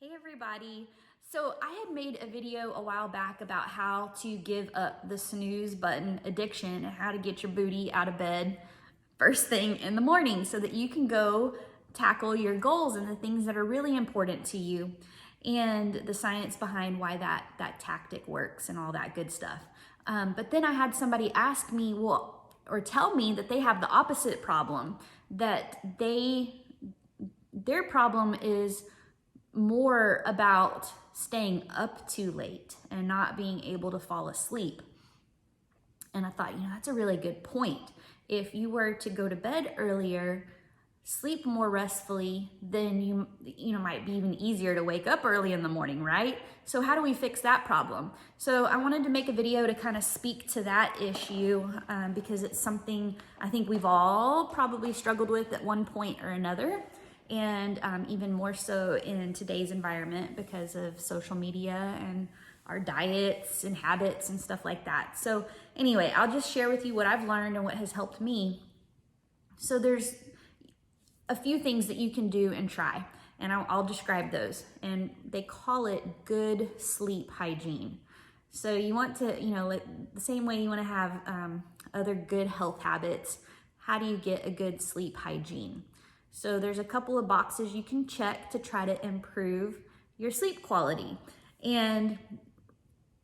Hey everybody. So I had made a video a while back about how to give up the snooze button addiction and how to get your booty out of bed first thing in the morning so that you can go tackle your goals and the things that are really important to you and the science behind why that tactic works and all that good stuff. But then I had somebody ask me, or tell me that they have the opposite problem, that their problem is more about staying up too late and not being able to fall asleep. And I thought, that's a really good point. If you were to go to bed earlier, sleep more restfully, then you might be even easier to wake up early in the morning, right? So how do we fix that problem? So I wanted to make a video to kind of speak to that issue because it's something I think we've all probably struggled with at one point or another. And even more so in today's environment because of social media and our diets and habits and stuff like that. So anyway, I'll just share with you what I've learned and what has helped me. So there's a few things that you can do and try, and I'll describe those. And they call it good sleep hygiene. So you want to, like the same way you want to have other good health habits, how do you get a good sleep hygiene? So there's a couple of boxes you can check to try to improve your sleep quality. And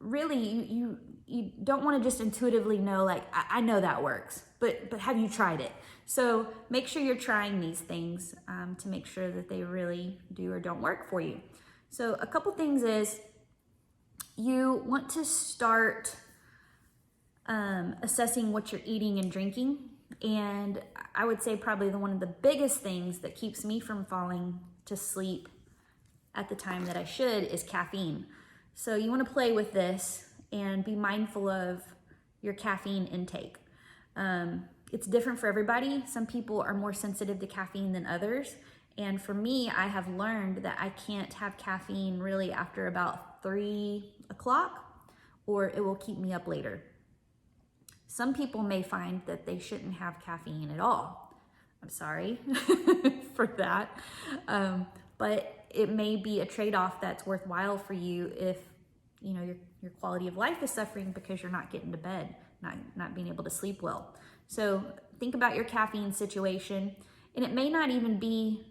really, you don't want to just intuitively know, like, I know that works, but have you tried it? So make sure you're trying these things to make sure that they really do or don't work for you. So a couple things is you want to start assessing what you're eating and drinking. And I would say probably one of the biggest things that keeps me from falling to sleep at the time that I should is caffeine. So you want to play with this and be mindful of your caffeine intake. It's different for everybody. Some people are more sensitive to caffeine than others. And for me, I have learned that I can't have caffeine really after about 3 o'clock, or it will keep me up later. Some people may find that they shouldn't have caffeine at all. I'm sorry for that. But it may be a trade-off that's worthwhile for you if your quality of life is suffering because you're not getting to bed, not being able to sleep well. So think about your caffeine situation. And it may not even be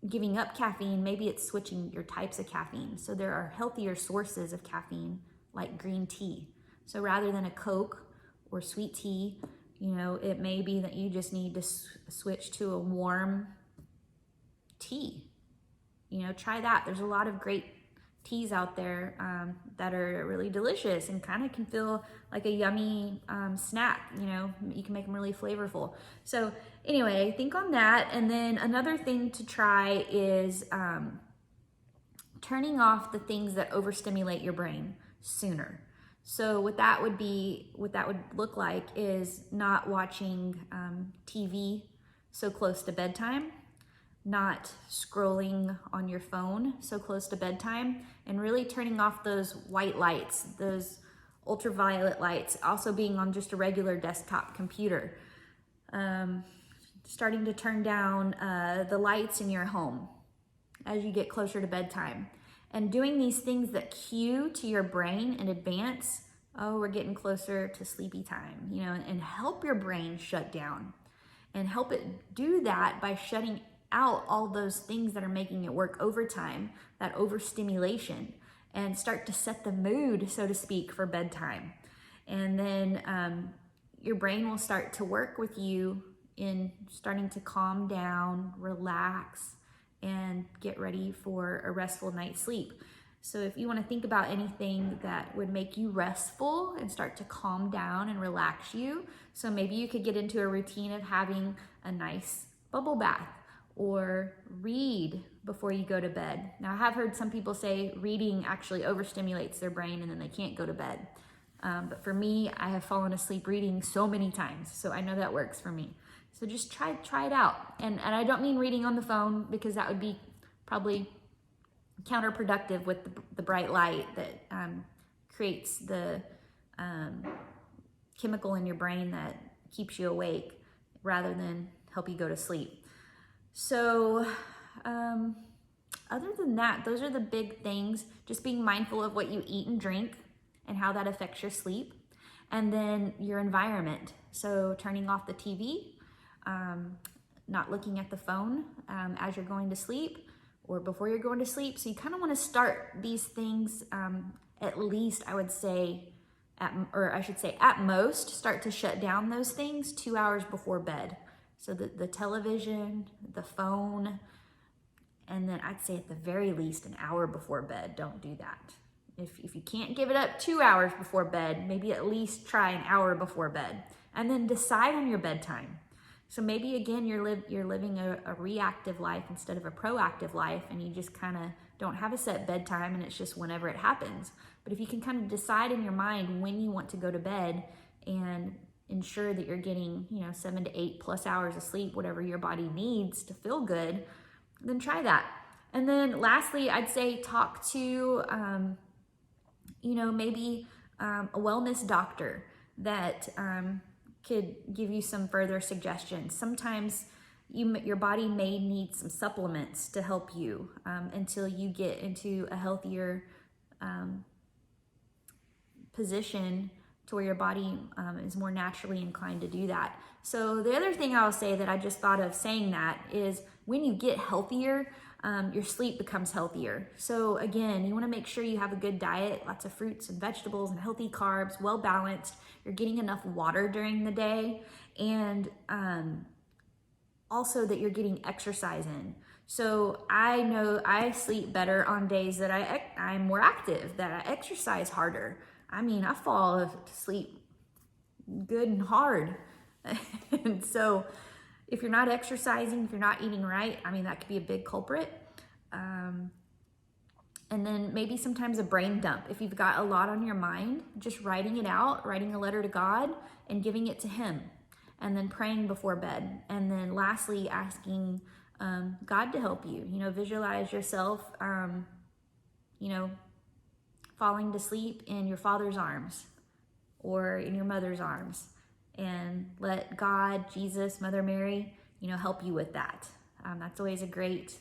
giving up caffeine. Maybe it's switching your types of caffeine. So there are healthier sources of caffeine like green tea. So rather than a Coke or sweet tea, it may be that you just need to switch to a warm tea. Try that. There's a lot of great teas out there that are really delicious and kind of can feel like a yummy snack. You can make them really flavorful. So anyway, think on that. And then another thing to try is turning off the things that overstimulate your brain sooner. So what that would look like is not watching TV so close to bedtime, not scrolling on your phone so close to bedtime, and really turning off those white lights, those ultraviolet lights, also being on just a regular desktop computer. Starting to turn down the lights in your home as you get closer to bedtime. And doing these things that cue to your brain in advance, oh, we're getting closer to sleepy time, and help your brain shut down. And help it do that by shutting out all those things that are making it work overtime, that overstimulation, and start to set the mood, so to speak, for bedtime. And then your brain will start to work with you in starting to calm down, relax, and get ready for a restful night's sleep. So if you want to think about anything that would make you restful and start to calm down and relax you, so maybe you could get into a routine of having a nice bubble bath or read before you go to bed. Now, I have heard some people say reading actually overstimulates their brain and then they can't go to bed. But for me, I have fallen asleep reading so many times, so I know that works for me. So just try it out. And I don't mean reading on the phone, because that would be probably counterproductive with the bright light that creates the chemical in your brain that keeps you awake rather than help you go to sleep. So other than that, those are the big things. Just being mindful of what you eat and drink and how that affects your sleep. And then your environment. So turning off the TV, not looking at the phone as you're going to sleep or before you're going to sleep. So you kind of want to start these things at least, I would say, at most, start to shut down those things 2 hours before bed. So the television, the phone, and then I'd say at the very least an hour before bed. Don't do that. If you can't give it up 2 hours before bed, maybe at least try an hour before bed. And then decide on your bedtime. So maybe again, you're living a reactive life instead of a proactive life, and you just kind of don't have a set bedtime and it's just whenever it happens. But if you can kind of decide in your mind when you want to go to bed and ensure that you're getting, 7 to 8 plus hours of sleep, whatever your body needs to feel good, then try that. And then lastly, I'd say talk to, maybe a wellness doctor that could give you some further suggestions. Sometimes your body may need some supplements to help you until you get into a healthier position to where your body is more naturally inclined to do that. So the other thing I'll say that I just thought of saying that is when you get healthier, your sleep becomes healthier. So again, you want to make sure you have a good diet, lots of fruits and vegetables and healthy carbs, well balanced. You're getting enough water during the day, and also that you're getting exercise in. So I know I sleep better on days that I'm more active, that I exercise harder. I mean, I fall asleep good and hard. And so if you're not exercising, if you're not eating right, I mean, that could be a big culprit. And then maybe sometimes a brain dump. If you've got a lot on your mind, just writing it out, writing a letter to God and giving it to Him, and then praying before bed. And then lastly, asking God to help you. Visualize yourself, falling to sleep in your father's arms or in your mother's arms, and let God, Jesus, Mother Mary, help you with that. That's always a great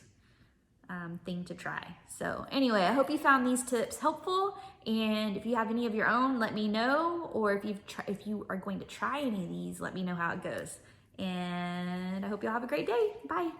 thing to try. So anyway, I hope you found these tips helpful, and if you have any of your own, let me know, or if you are going to try any of these, let me know how it goes. And I hope you'll have a great day. Bye.